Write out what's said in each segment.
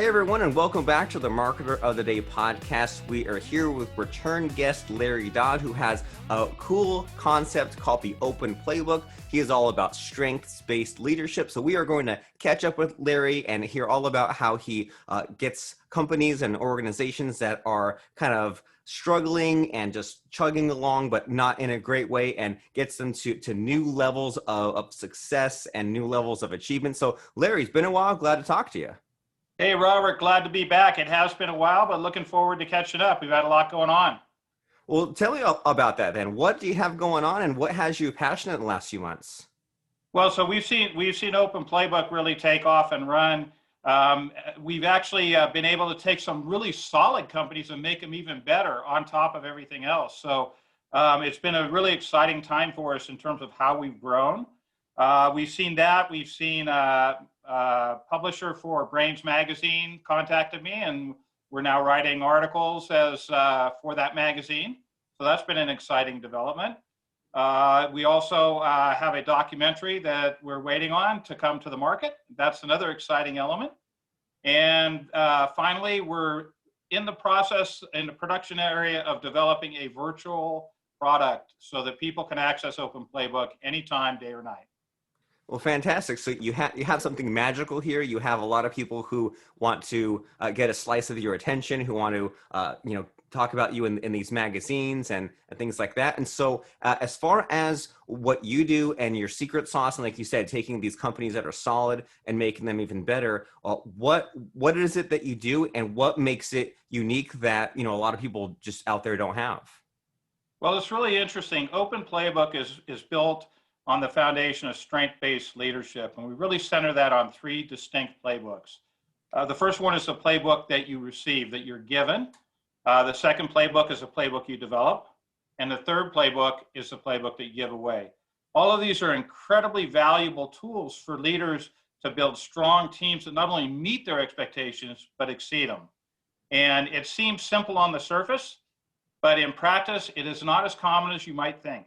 Hey everyone, and welcome back to the Marketer of the Day podcast. We are here with return guest Larry Dodd, who has a cool concept called the OpenPlaybook. He is all about strengths-based leadership. So we are going to catch up with Larry and hear all about how he gets companies and organizations that are kind of struggling and just chugging along, but not in a great way, and gets them to new levels of success and new levels of achievement. So Larry, it's been a while. Glad to talk to you. Hey, Robert, glad to be back. It has been a while, but looking forward to catching up. We've had a lot going on. Well, tell me about that then. What do you have going on and what has you passionate in the last few months? Well, so we've seen OpenPlaybook really take off and run. We've actually been able to take some really solid companies and make them even better on top of everything else. So it's been a really exciting time for us in terms of how we've grown. We've seen that. We've seen publisher for Brains Magazine contacted me, and we're now writing articles for that magazine. So that's been an exciting development. We also have a documentary that we're waiting on to come to the market. That's another exciting element. And finally, we're in the process, in the production area, of developing a virtual product so that people can access OpenPlaybook anytime, day or night. Well, fantastic. So you have something magical here. You have a lot of people who want to get a slice of your attention, who want to talk about you in these magazines and things like that. And so as far as what you do and your secret sauce, and like you said, taking these companies that are solid and making them even better, what is it that you do and what makes it unique that a lot of people just out there don't have? Well, it's really interesting. OpenPlaybook is built on the foundation of strength-based leadership. And we really center that on three distinct playbooks. The first one is the playbook that you receive, that you're given. The second playbook is a playbook you develop. And the third playbook is the playbook that you give away. All of these are incredibly valuable tools for leaders to build strong teams that not only meet their expectations, but exceed them. And it seems simple on the surface, but in practice, it is not as common as you might think.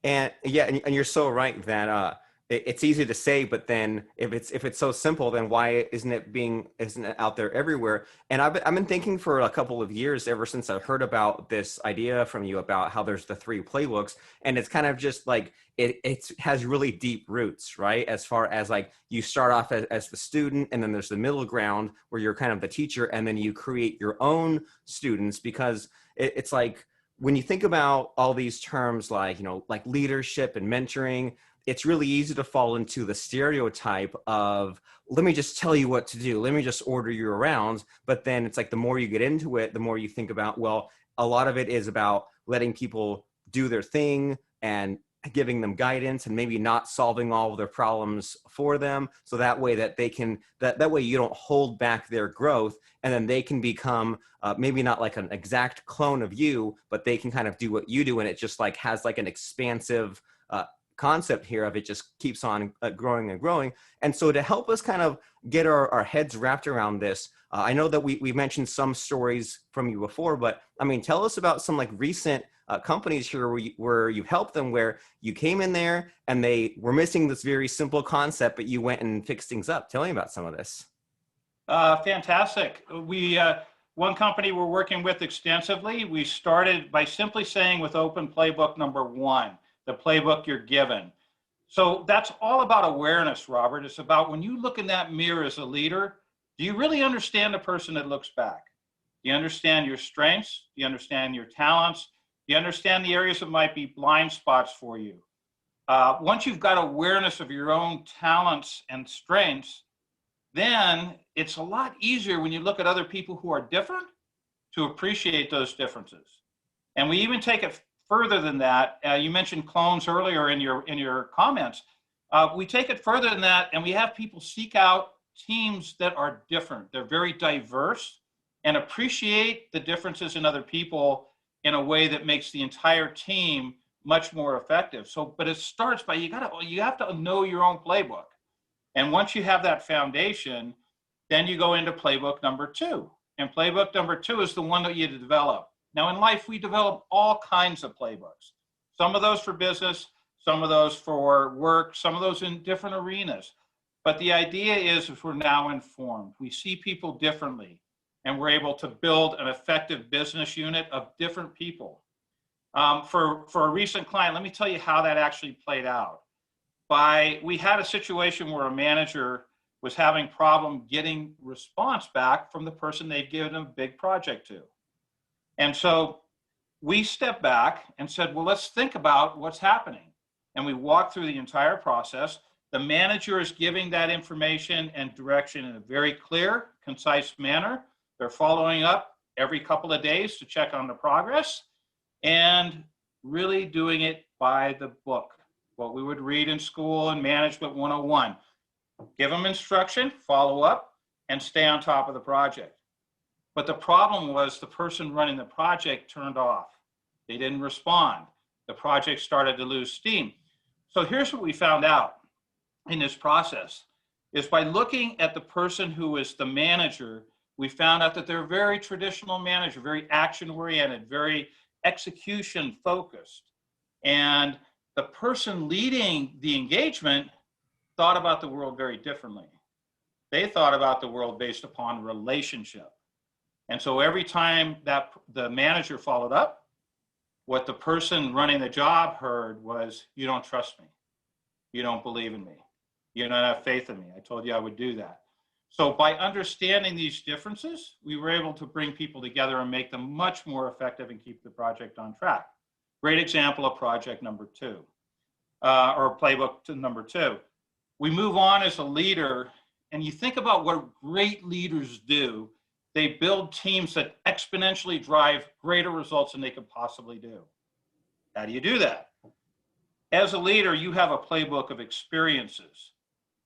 And yeah, and you're so right that it's easy to say, but then if it's so simple, then why isn't it out there everywhere? And I've been thinking for a couple of years, ever since I've heard about this idea from you about how there's the three playbooks, and it's kind of just like it has really deep roots, right? As far as like you start off as the student, and then there's the middle ground where you're kind of the teacher, and then you create your own students, because it's like, when you think about all these terms like leadership and mentoring, it's really easy to fall into the stereotype of, let me just tell you what to do. Let me just order you around. But then it's like, the more you get into it, the more you think about, well, a lot of it is about letting people do their thing and giving them guidance and maybe not solving all of their problems for them. So that way that they can, that way you don't hold back their growth, and then they can become maybe not like an exact clone of you, but they can kind of do what you do. And it just like has like an expansive concept here of it just keeps on growing and growing. And so to help us kind of get our heads wrapped around this, I know that we mentioned some stories from you before, but I mean, tell us about some like recent companies here where you've helped them, where you came in there and they were missing this very simple concept, but you went and fixed things up. Tell me about some of this. Fantastic. One company we're working with extensively, we started by simply saying with OpenPlaybook number 1, the playbook you're given. So that's all about awareness, Robert. It's about when you look in that mirror as a leader, do you really understand the person that looks back? Do you understand your strengths? Do you understand your talents? Do you understand the areas that might be blind spots for you? Once you've got awareness of your own talents and strengths, then it's a lot easier when you look at other people who are different to appreciate those differences. And we even take it further than that. You mentioned clones earlier in your comments. We take it further than that, and we have people seek out teams that are different. They're very diverse, and appreciate the differences in other people in a way that makes the entire team much more effective. So, but it starts by you have to know your own playbook. And once you have that foundation, then you go into playbook number 2. And playbook number 2 is the one that you develop. Now in life, we develop all kinds of playbooks. Some of those for business, some of those for work, some of those in different arenas. But the idea is we're now informed. We see people differently, and we're able to build an effective business unit of different people. For a recent client, let me tell you how that actually played out. We had a situation where a manager was having problem getting response back from the person they'd given a big project to. And so we stepped back and said, well, let's think about what's happening. And we walked through the entire process. The manager is giving that information and direction in a very clear, concise manner. They're following up every couple of days to check on the progress and really doing it by the book, what we would read in school in Management 101. Give them instruction, follow up, and stay on top of the project. But the problem was the person running the project turned off. They didn't respond. The project started to lose steam. So here's what we found out in this process is by looking at the person who is the manager, we found out that they're a very traditional manager, very action-oriented, very execution-focused. And the person leading the engagement thought about the world very differently. They thought about the world based upon relationship. And so every time that the manager followed up, what the person running the job heard was, you don't trust me. You don't believe in me. You don't have faith in me. I told you I would do that. So by understanding these differences, we were able to bring people together and make them much more effective and keep the project on track. Great example of project number 2, or playbook number 2. We move on as a leader, and you think about what great leaders do. They build teams that exponentially drive greater results than they could possibly do. How do you do that? As a leader, you have a playbook of experiences.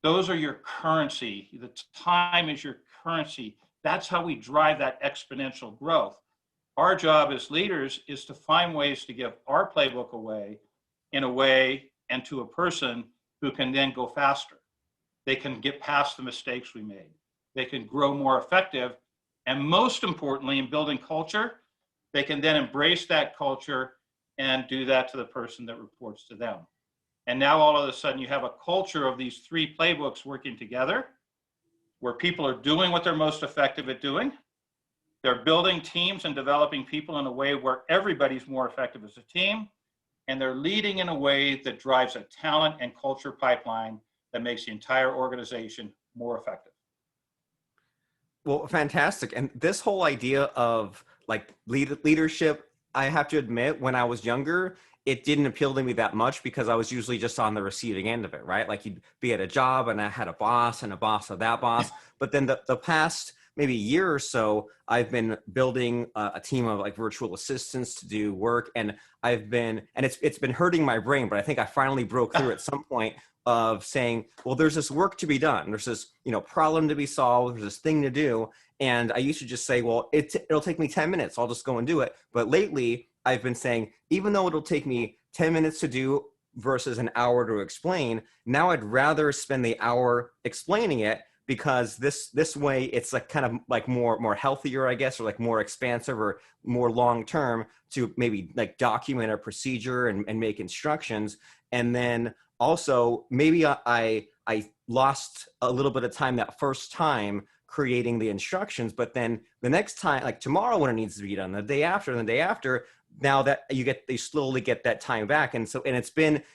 Those are your currency. The time is your currency. That's how we drive that exponential growth. Our job as leaders is to find ways to give our playbook away in a way and to a person who can then go faster. They can get past the mistakes we made. They can grow more effective. And most importantly, in building culture, they can then embrace that culture and do that to the person that reports to them. And now all of a sudden you have a culture of these 3 playbooks working together where people are doing what they're most effective at doing. They're building teams and developing people in a way where everybody's more effective as a team. And they're leading in a way that drives a talent and culture pipeline that makes the entire organization more effective. Well, fantastic. And this whole idea of like leadership, I have to admit, when I was younger, it didn't appeal to me that much because I was usually just on the receiving end of it, right? Like you'd be at a job and I had a boss and a boss of that boss. But then the past maybe year or so, I've been building a team of like virtual assistants to do work. And it's been hurting my brain, but I think I finally broke through at some point of saying, well, there's this work to be done. There's this, problem to be solved. There's this thing to do. And I used to just say, well, it'll take me 10 minutes. I'll just go and do it. But lately I've been saying, even though it'll take me 10 minutes to do versus an hour to explain, now I'd rather spend the hour explaining it because this way it's like kind of like more healthier, I guess, or like more expansive or more long-term to maybe like document a procedure and make instructions. And then also maybe I lost a little bit of time that first time creating the instructions, but then the next time, like tomorrow when it needs to be done, the day after, and the day after, now that they slowly get that time back. And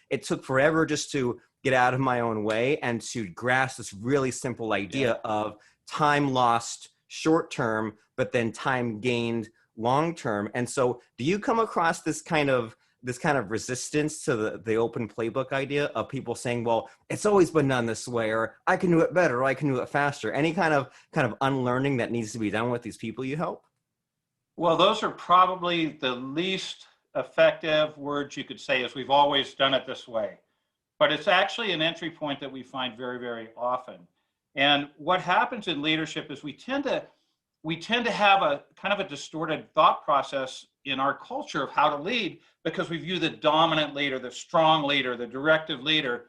it took forever just to get out of my own way and to grasp this really simple idea of time lost short term, but then time gained long term. And so do you come across this kind of resistance to the open playbook idea of people saying, well, it's always been done this way, or I can do it better, or I can do it faster? Any kind of unlearning that needs to be done with these people you help? Well, those are probably the least effective words you could say is we've always done it this way. But it's actually an entry point that we find very, very often. And what happens in leadership is we tend to have a kind of a distorted thought process in our culture of how to lead because we view the dominant leader, the strong leader, the directive leader.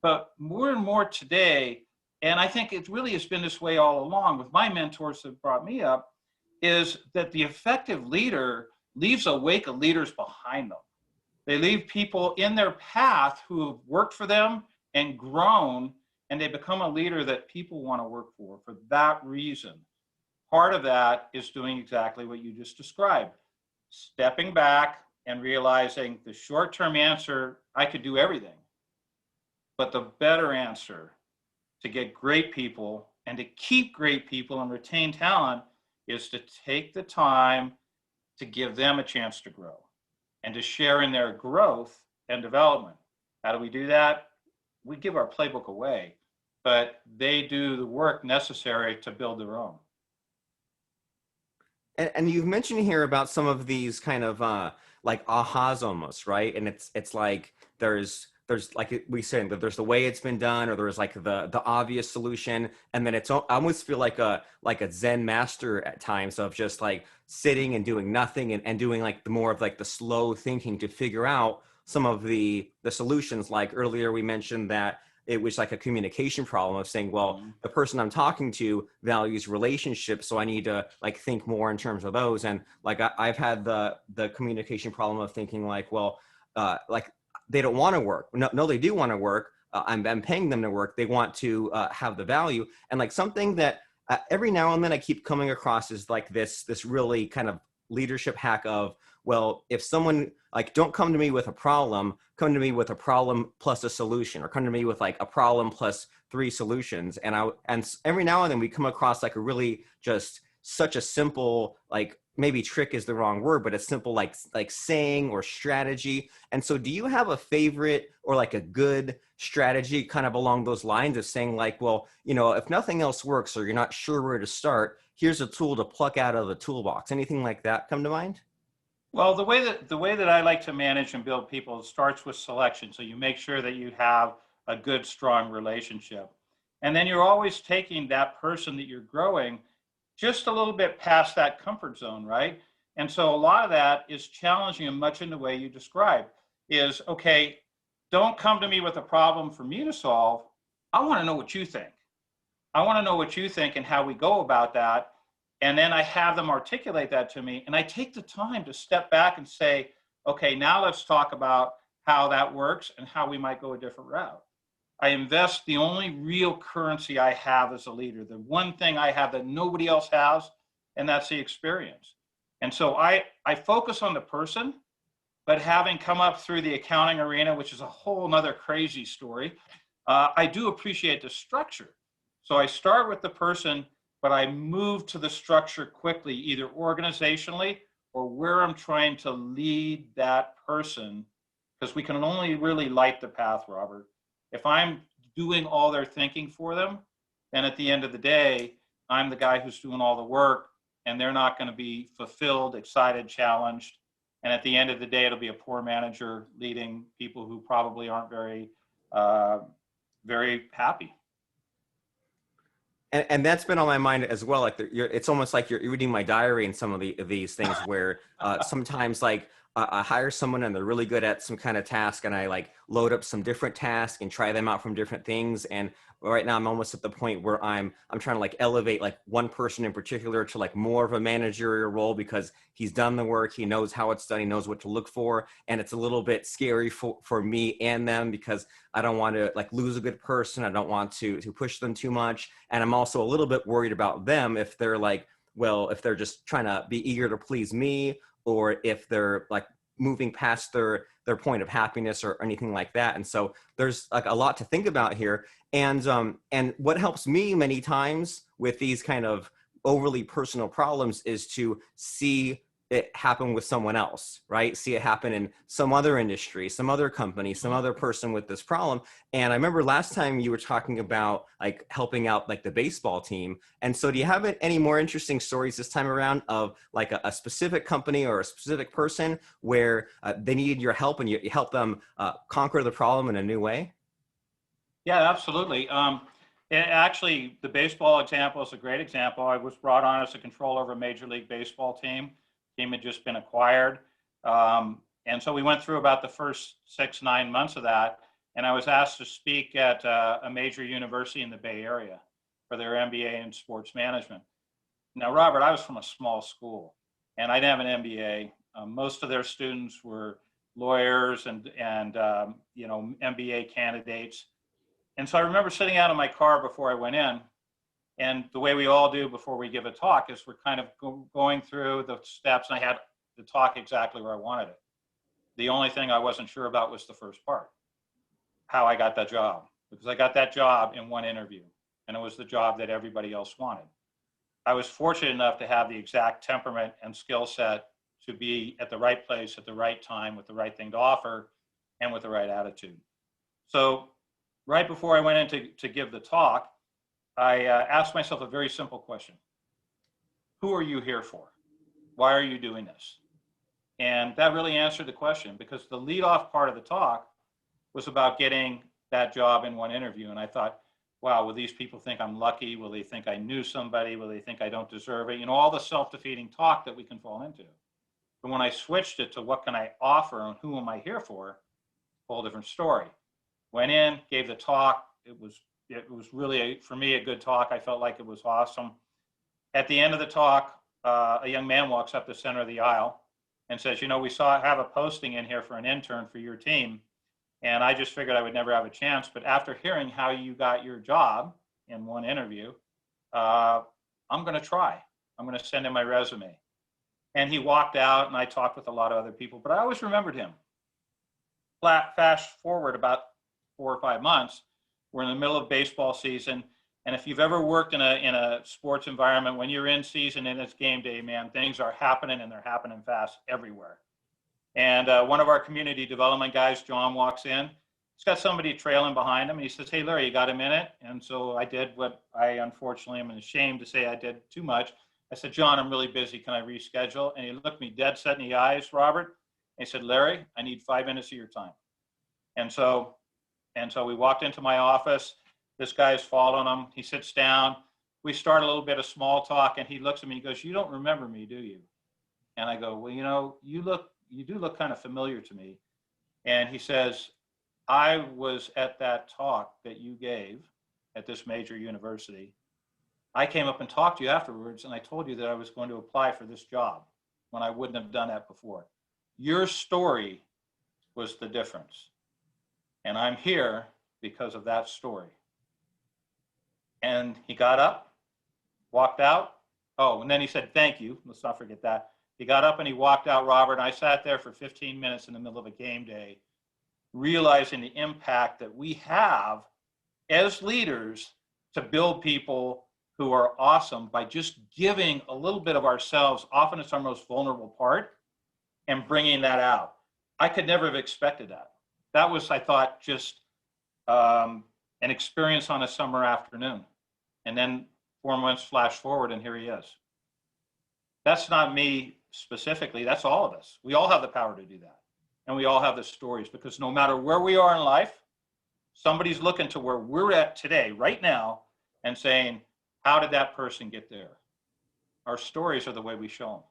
But more and more today, and I think it really has been this way all along with my mentors that brought me up, is that the effective leader leaves a wake of leaders behind them. They leave people in their path who have worked for them and grown and they become a leader that people want to work for that reason. Part of that is doing exactly what you just described, stepping back and realizing the short-term answer, I could do everything. But the better answer to get great people and to keep great people and retain talent is to take the time to give them a chance to grow and to share in their growth and development. How do we do that? We give our playbook away, but they do the work necessary to build their own. And you've mentioned here about some of these kind of like ahas almost, right? And it's like there's like we said that there's the way it's been done, or there's like the obvious solution, and then I almost feel like a Zen master at times of just like sitting and doing nothing, and doing like the more of like the slow thinking to figure out some of the solutions. Like earlier we mentioned that it was like a communication problem of saying, well, Mhm. the person I'm talking to values relationships, so I need to like think more in terms of those. And like I've had the communication problem of thinking like, well, like they don't want to work. No, they do want to work. I'm paying them to work. They want to have the value. And like something that every now and then I keep coming across is like this really kind of leadership hack of, well, if someone like, don't come to me with a problem, come to me with a problem plus a solution, or come to me with like a problem plus three solutions. And every now and then we come across like a really just such a simple, like maybe trick is the wrong word, but a simple like saying or strategy. And so do you have a favorite or like a good strategy kind of along those lines of saying like, well, if nothing else works or you're not sure where to start, here's a tool to pluck out of the toolbox? Anything like that come to mind? Well, the way that I like to manage and build people starts with selection. So you make sure that you have a good, strong relationship. And then you're always taking that person that you're growing just a little bit past that comfort zone, right? And so a lot of that is challenging them much in the way you described is, okay, don't come to me with a problem for me to solve. I want to know what you think. I want to know what you think and how we go about that. And then I have them articulate that to me. And I take the time to step back and say, okay, now let's talk about how that works and how we might go a different route. I invest the only real currency I have as a leader, the one thing I have that nobody else has, and that's the experience. And so I focus on the person, but having come up through the accounting arena, which is a whole nother crazy story, I do appreciate the structure. So I start with the person, but I move to the structure quickly, either organizationally or where I'm trying to lead that person, because we can only really light the path, Robert. If I'm doing all their thinking for them, then at the end of the day, I'm the guy who's doing all the work, and they're not going to be fulfilled, excited, challenged. And at the end of the day, it'll be a poor manager leading people who probably aren't uh, very happy. And that's been on my mind as well. Like it's almost like you're reading my diary in some of these things where sometimes like I hire someone and they're really good at some kind of task, and I like load up some different tasks and try them out from different things. And right now I'm almost at the point where I'm trying to like elevate like one person in particular to like more of a managerial role, because he's done the work, he knows how it's done, he knows what to look for, and it's a little bit scary for me and them, because I don't want to like lose a good person. I don't want to push them too much. And I'm also a little bit worried about them if they're like, well, if they're just trying to be eager to please me, or if they're like moving past their point of happiness or anything like that. And so there's like a lot to think about here. And what helps me many times with these kind of overly personal problems is to see it happen with someone else, right? See it happen in some other industry, some other company, some other person with this problem. And I remember last time you were talking about like helping out like the baseball team. And so do you have any more interesting stories this time around of like a specific company or a specific person where they needed your help and you helped them conquer the problem in a new way? Yeah, absolutely. Actually, the baseball example is a great example. I was brought on as a controller of a Major League Baseball team. Team had just been acquired. And so we went through about the first 6, 9 months of that. And I was asked to speak at a major university in the Bay Area for their MBA in sports management. Now, Robert, I was from a small school and I didn't have an MBA. Most of their students were lawyers and MBA candidates. And so I remember sitting out in my car before I went in, and the way we all do before we give a talk is we're kind of going through the steps, and I had the talk exactly where I wanted it. The only thing I wasn't sure about was the first part, how I got that job, because I got that job in one interview, and it was the job that everybody else wanted. I was fortunate enough to have the exact temperament and skill set to be at the right place at the right time with the right thing to offer and with the right attitude. So right before I went in to give the talk, I asked myself a very simple question. Who are you here for? Why are you doing this? And that really answered the question, because the lead off part of the talk was about getting that job in one interview. And I thought, wow, will these people think I'm lucky? Will they think I knew somebody? Will they think I don't deserve it? You know, all the self-defeating talk that we can fall into. But when I switched it to what can I offer and who am I here for, a whole different story. Went in, gave the talk. It was really, for me, a good talk. I felt like it was awesome. At the end of the talk, a young man walks up the center of the aisle and says, you know, we have a posting in here for an intern for your team. And I just figured I would never have a chance. But after hearing how you got your job in one interview, I'm going to try. I'm going to send him my resume. And he walked out, and I talked with a lot of other people, but I always remembered him. Fast forward about 4 or 5 months, we're in the middle of baseball season. And if you've ever worked in a sports environment, when you're in season and it's game day, man, things are happening, and they're happening fast everywhere. And one of our community development guys, John, walks in. He's got somebody trailing behind him, and he says, hey, Larry, you got a minute? And so I did what I unfortunately am ashamed to say I did too much. I said, John, I'm really busy. Can I reschedule? And he looked me dead set in the eyes, Robert. And he said, Larry, I need 5 minutes of your time. And so we walked into my office. This guy's following him. He sits down. We start a little bit of small talk, and he looks at me. He goes, you don't remember me, do you? And I go, well, you know, you do look kind of familiar to me. And he says, I was at that talk that you gave at this major university. I came up and talked to you afterwards, and I told you that I was going to apply for this job when I wouldn't have done that before. Your story was the difference. And I'm here because of that story. And he got up, walked out. Oh, and then he said, thank you. Let's not forget that. He got up and he walked out, Robert, and I sat there for 15 minutes in the middle of a game day, realizing the impact that we have as leaders to build people who are awesome by just giving a little bit of ourselves. Often it's our most vulnerable part, and bringing that out. I could never have expected that. That was, I thought, just an experience on a summer afternoon. And then 4 months flash forward, and here he is. That's not me specifically, that's all of us. We all have the power to do that. And we all have the stories, because no matter where we are in life, somebody's looking to where we're at today, right now, and saying, how did that person get there? Our stories are the way we show them.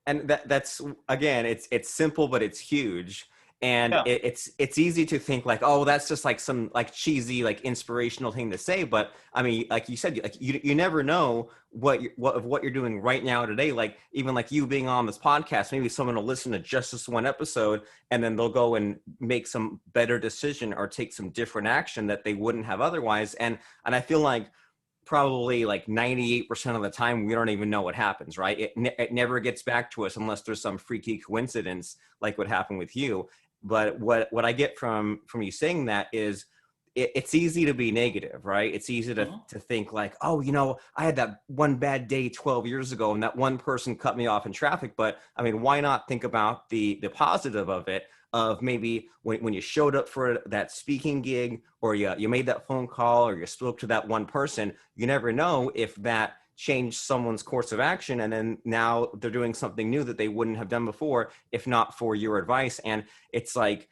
And that's again, it's simple, but it's huge. And Yeah. It's easy to think like, oh, that's just like some like cheesy, like inspirational thing to say. But I mean, like you said, like you never know what you're doing right now today. Like even like you being on this podcast, maybe someone will listen to just this one episode, and then they'll go and make some better decision or take some different action that they wouldn't have otherwise. And I feel like probably like 98% of the time, we don't even know what happens, right? It never gets back to us unless there's some freaky coincidence like what happened with you. But what I get from you saying that is it's easy to be negative, right? It's easy to think like, oh, you know, I had that one bad day 12 years ago and that one person cut me off in traffic. But I mean, why not think about the positive of it, of maybe when you showed up for that speaking gig, or you made that phone call, or you spoke to that one person. You never know if that changed someone's course of action, and then now they're doing something new that they wouldn't have done before if not for your advice. And it's like,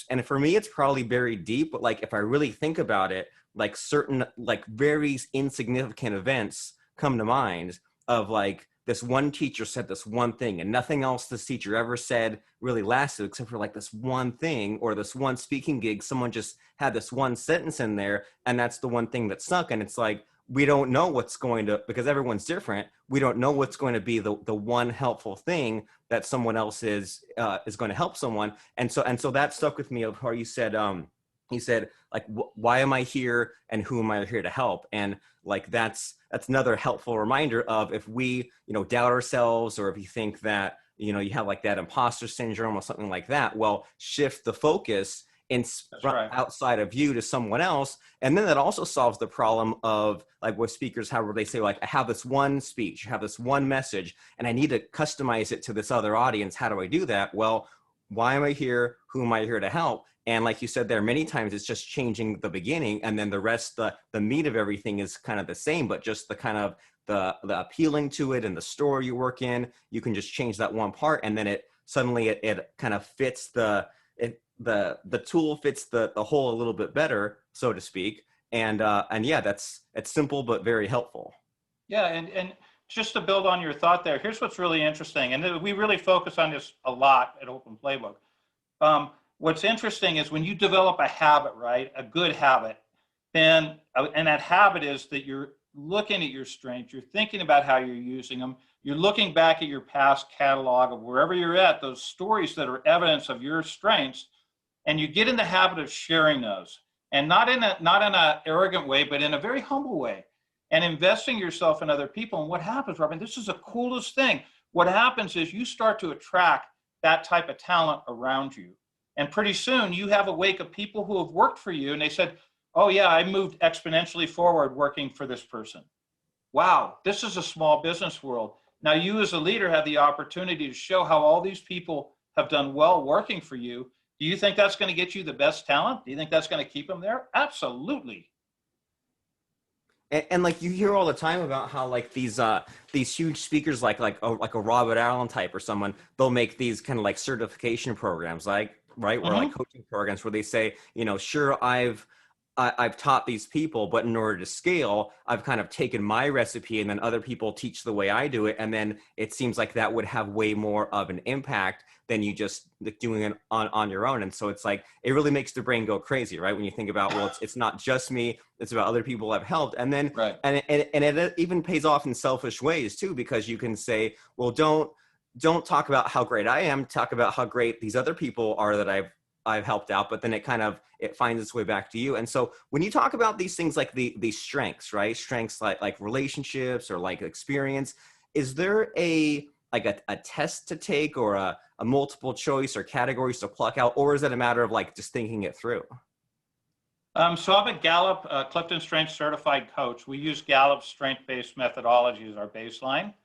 and for me, it's probably buried deep, but like if I really think about it, like certain like very insignificant events come to mind of like, this one teacher said this one thing and nothing else this teacher ever said really lasted except for like this one thing, or this one speaking gig. Someone just had this one sentence in there, and that's the one thing that stuck. And it's like, we don't know what's going to, because everyone's different, we don't know what's going to be the one helpful thing that someone else is going to help someone. And so that stuck with me of how you said, he said, like, why am I here and who am I here to help? And like, that's another helpful reminder of, if we, doubt ourselves, or if you think that, you have like that imposter syndrome or something like that, well, shift the focus in That's right. outside of you to someone else. And then that also solves the problem of, like, what speakers have, where they say, like, I have this one speech, I have this one message, and I need to customize it to this other audience. How do I do that? Well, why am I here? Who am I here to help? And like you said there, many times it's just changing the beginning, and then the rest, the meat of everything is kind of the same, but just the kind of the appealing to it and the store you work in, you can just change that one part, and then it suddenly it kind of fits the tool fits the whole a little bit better, so to speak. And yeah, it's simple but very helpful. Yeah, and just to build on your thought there, here's what's really interesting, and we really focus on this a lot at Open Playbook. What's interesting is when you develop a habit, right, a good habit, then, and that habit is that you're looking at your strengths, you're thinking about how you're using them, you're looking back at your past catalog of wherever you're at, those stories that are evidence of your strengths, and you get in the habit of sharing those, and not in a arrogant way, but in a very humble way, and investing yourself in other people. And what happens, Robin, this is the coolest thing. What happens is you start to attract that type of talent around you. And pretty soon you have a wake of people who have worked for you, and they said, oh yeah, I moved exponentially forward working for this person. Wow, this is a small business world. Now you as a leader have the opportunity to show how all these people have done well working for you. Do you think that's going to get you the best talent? Do you think that's going to keep them there? Absolutely. And like, you hear all the time about how, like, these huge speakers, like a Robert Allen type or someone, they'll make these kind of like certification programs, like, right, or like Mm-hmm. coaching programs, where they say, sure, I've taught these people, but in order to scale, I've kind of taken my recipe and then other people teach the way I do it. And then it seems like that would have way more of an impact than you just doing it on your own. And so it's like, it really makes the brain go crazy, right? When you think about, well, it's not just me, it's about other people I've helped. And then, Right. and it even pays off in selfish ways too, because you can say, well, don't talk about how great I am, talk about how great these other people are that I've helped out. But then it finds its way back to you. And so when you talk about these things, like these strengths, right? Strengths like relationships or like experience, is there a test to take, or a multiple choice or categories to pluck out? Or is it a matter of like just thinking it through? So I'm a Gallup Clifton Strength certified coach. We use Gallup's strength-based methodology as our baseline.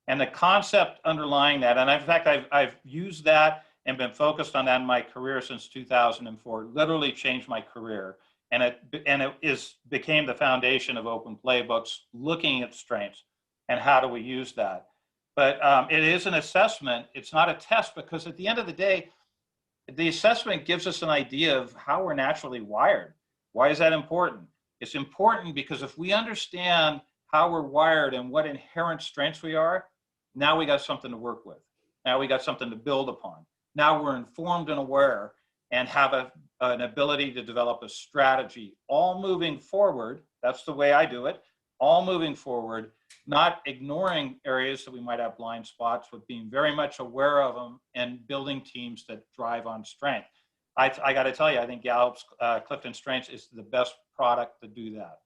And the concept underlying that, and in fact, I've used that and been focused on that in my career since 2004, literally changed my career. And it became the foundation of Open Playbooks, looking at strengths and how do we use that. But it is an assessment. It's not a test, because at the end of the day, the assessment gives us an idea of how we're naturally wired. Why is that important? It's important because if we understand how we're wired and what inherent strengths we are, now we got something to work with. Now we got something to build upon. Now we're informed and aware and have an ability to develop a strategy, all moving forward. That's the way I do it. All moving forward, not ignoring areas that we might have blind spots, but being very much aware of them and building teams that drive on strength. I got to tell you, I think Gallup's Clifton Strengths is the best product to do that.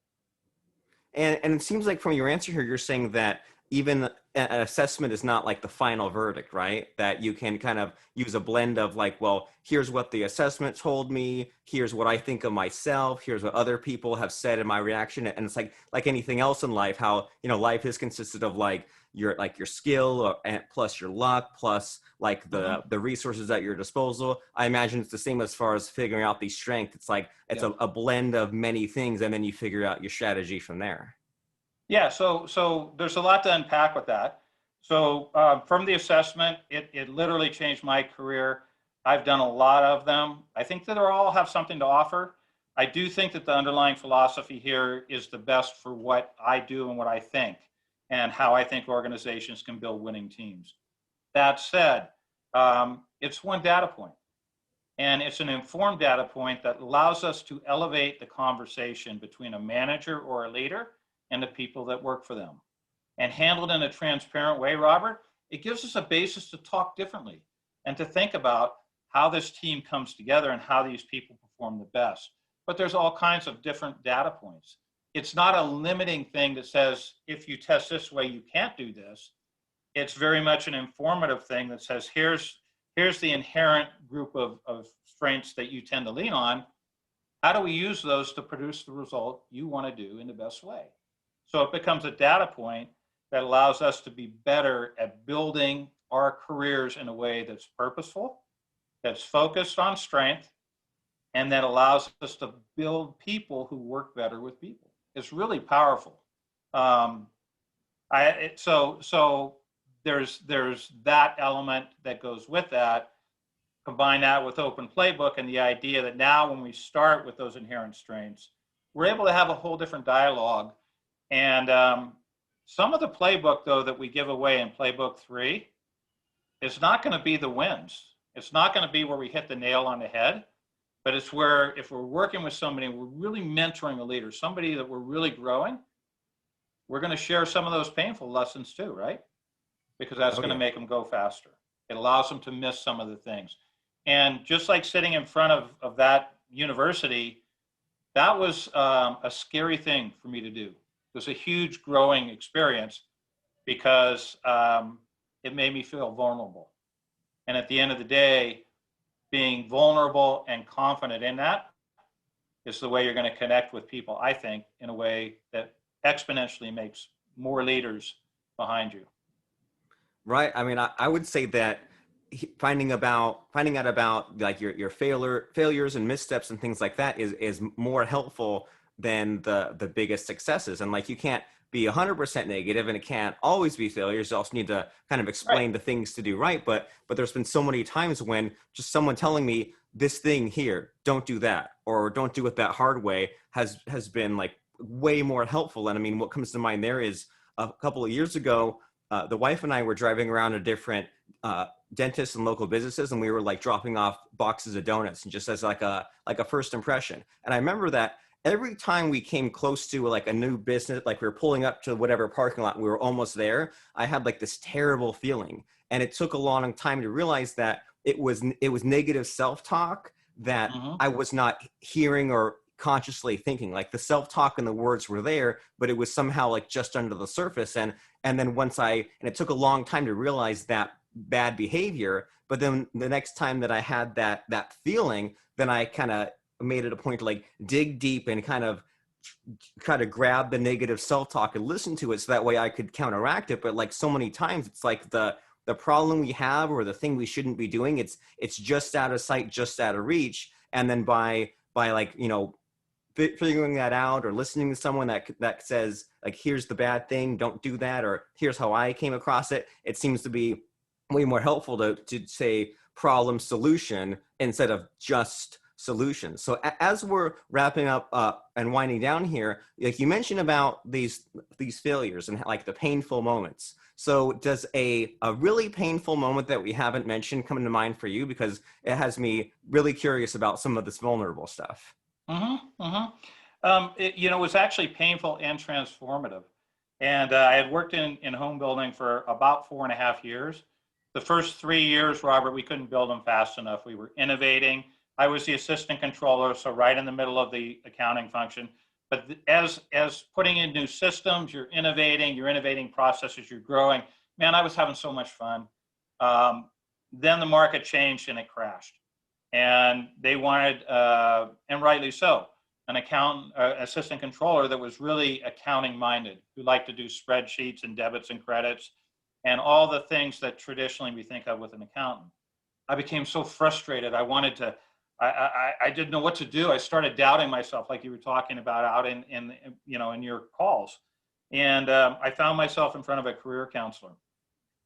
And it seems like from your answer here, you're saying that even an assessment is not like the final verdict, right? That you can kind of use a blend of like, well, here's what the assessment told me, here's what I think of myself, here's what other people have said in my reaction. And it's like anything else in life, how, life is consisted of like your skill, and plus your luck, plus like the resources at your disposal. I imagine it's the same as far as figuring out the strength. It's like, it's a blend of many things, and then you figure out your strategy from there. Yeah, so there's a lot to unpack with that. So from the assessment, it literally changed my career. I've done a lot of them. I think that they all have something to offer. I do think that the underlying philosophy here is the best for what I do and what I think, and how I think organizations can build winning teams. That said, it's one data point, and it's an informed data point that allows us to elevate the conversation between a manager or a leader and the people that work for them, and handled in a transparent way, Robert. It gives us a basis to talk differently and to think about how this team comes together and how these people perform the best. but there's all kinds of different data points. It's not a limiting thing that says, if you test this way, you can't do this. It's very much an informative thing that says, here's the inherent group of strengths that you tend to lean on. How do we use those to produce the result you want to do in the best way? So it becomes a data point that allows us to be better at building our careers in a way that's purposeful, that's focused on strength, and that allows us to build people who work better with people. It's really powerful. So there's that element that goes with that. Combine that with OpenPlaybook and the idea that now when we start with those inherent strengths, we're able to have a whole different dialogue. And some of the playbook, though, that we give away in Playbook 3 is not going to be the wins. It's not going to be where we hit the nail on the head, but it's where if we're working with somebody, we're really mentoring a leader, somebody that we're really growing, we're going to share some of those painful lessons too, right? Because that's going to make them go faster. It allows them to miss some of the things. And just like sitting in front of that university, that was a scary thing for me to do. It was a huge growing experience because it made me feel vulnerable. And at the end of the day, being vulnerable and confident in that is the way you're going to connect with people, I think, in a way that exponentially makes more leaders behind you. Right. I mean, I would say that finding out about like your failures and missteps and things like that is more helpful than the biggest successes. And like, you can't be 100% negative, and it can't always be failures. You also need to kind of explain the things to do right. But there's been so many times when just someone telling me this thing here, don't do that, or don't do it that hard way, has been like way more helpful. And I mean, what comes to mind there is a couple of years ago, the wife and I were driving around to different dentists and local businesses, and we were like dropping off boxes of donuts, and just as like a first impression. And I remember that every time we came close to like a new business, like we were pulling up to whatever parking lot, we were almost there, I had like this terrible feeling. And it took a long time to realize that it was negative self-talk that I was not hearing or consciously thinking. Like the self-talk and the words were there, but it was somehow like just under the surface. And then and it took a long time to realize that bad behavior. But then the next time that I had that feeling, then I kind of made it a point to like dig deep and kind of grab the negative self-talk and listen to it, so that way I could counteract it. But like so many times, it's like the problem we have, or the thing we shouldn't be doing, it's just out of sight, just out of reach. And then by like, you know, figuring that out, or listening to someone that says like, here's the bad thing, don't do that, or here's how I came across it, it seems to be way more helpful to say problem solution instead of just solution. So as we're wrapping up and winding down here, like you mentioned about these failures and like the painful moments. So does a really painful moment that we haven't mentioned come to mind for you? Because it has me really curious about some of this vulnerable stuff. It was actually painful and transformative. And I had worked in home building for about 4.5 years. The first 3 years, Robert, we couldn't build them fast enough. We were innovating. I was the assistant controller, so right in the middle of the accounting function. But as putting in new systems, you're innovating processes, you're growing. Man, I was having so much fun. Then the market changed and it crashed. And they wanted, and rightly so, an assistant controller that was really accounting minded, who liked to do spreadsheets and debits and credits and all the things that traditionally we think of with an accountant. I became so frustrated. I didn't know what to do. I started doubting myself, like you were talking about out in your calls. And I found myself in front of a career counselor.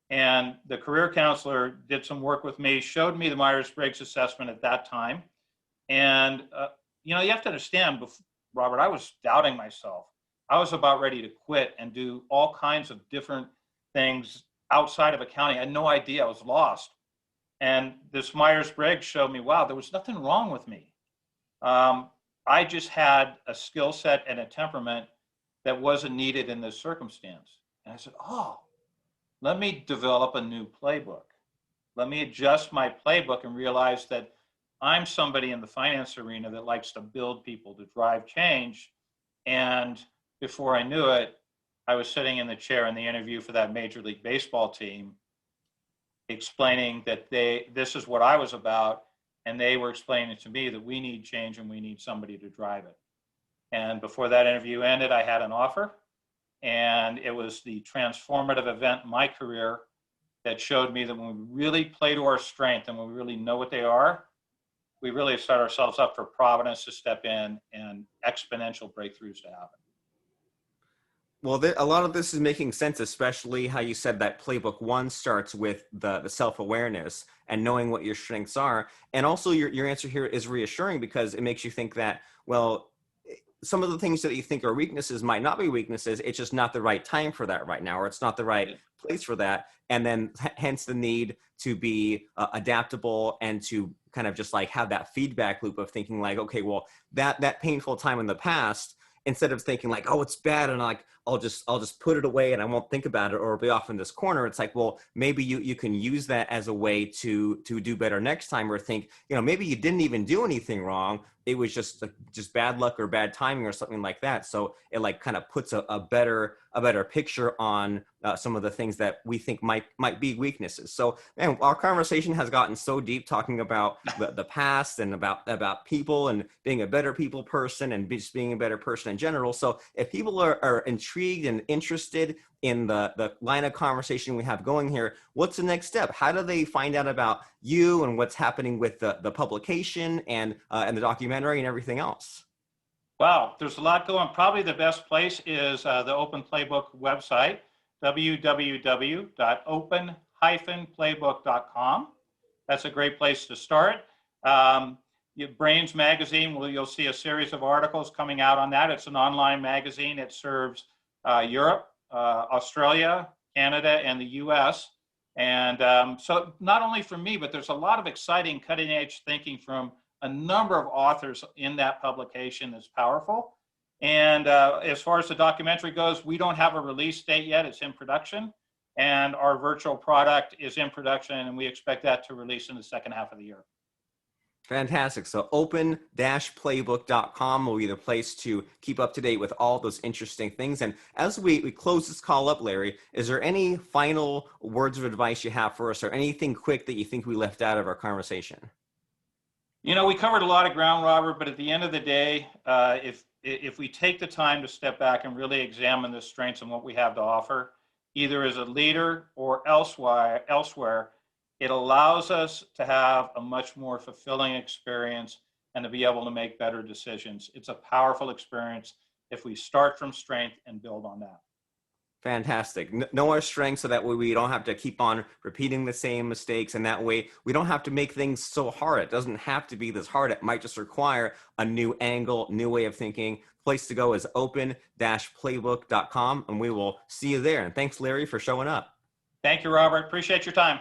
And the career counselor did some work with me, showed me the Myers-Briggs assessment at that time. And, you have to understand, Robert, I was doubting myself. I was about ready to quit and do all kinds of different things outside of accounting. I had no idea. I was lost. And this Myers-Briggs showed me, wow, there was nothing wrong with me. I just had a skill set and a temperament that wasn't needed in this circumstance. And I said, oh, let me develop a new playbook. Let me adjust my playbook and realize that I'm somebody in the finance arena that likes to build people to drive change. And before I knew it, I was sitting in the chair in the interview for that Major League Baseball team, explaining that this is what I was about, and they were explaining to me that we need change and we need somebody to drive it. And before that interview ended, I had an offer, and it was the transformative event in my career that showed me that when we really play to our strength and when we really know what they are, we really set ourselves up for Providence to step in and exponential breakthroughs to happen. Well, a lot of this is making sense, especially how you said that playbook one starts with the self-awareness and knowing what your strengths are. And also your answer here is reassuring because it makes you think that, well, some of the things that you think are weaknesses might not be weaknesses. It's just not the right time for that right now, or it's not the right place for that. And then hence the need to be adaptable and to kind of just like have that feedback loop of thinking like, okay, well, that painful time in the past, instead of thinking like, oh, it's bad, and like I'll just put it away and I won't think about it or be off in this corner. It's like, well, maybe you can use that as a way to do better next time, or think, maybe you didn't even do anything wrong. It was just bad luck or bad timing or something like that. So it like kind of puts a better picture on some of the things that we think might be weaknesses. So, man, our conversation has gotten so deep, talking about the past and about people and being a better people person and just being a better person in general. So if people are intrigued and interested in the line of conversation we have going here, what's the next step? How do they find out about you and what's happening with the publication and the documentary and everything else? Wow, there's a lot going. Probably the best place is the OpenPlaybook website, www.open-playbook.com. That's a great place to start. Brains Magazine, you'll see a series of articles coming out on that. It's an online magazine. It serves Europe, Australia, Canada, and the US. And so not only for me, but there's a lot of exciting cutting edge thinking from a number of authors in that publication that's powerful. And as far as the documentary goes, we don't have a release date yet. It's in production. And our virtual product is in production, and we expect that to release in the second half of the year. Fantastic. So open-playbook.com will be the place to keep up to date with all those interesting things. And as we close this call up, Larry, is there any final words of advice you have for us, or anything quick that you think we left out of our conversation? We covered a lot of ground, Robert, but at the end of the day, if we take the time to step back and really examine the strengths and what we have to offer, either as a leader or elsewhere, it allows us to have a much more fulfilling experience and to be able to make better decisions. It's a powerful experience if we start from strength and build on that. Fantastic. Know our strengths so that way we don't have to keep on repeating the same mistakes, and that way we don't have to make things so hard. It doesn't have to be this hard. It might just require a new angle, new way of thinking. Place to go is open-playbook.com, and we will see you there. And thanks, Larry, for showing up. Thank you, Robert. Appreciate your time.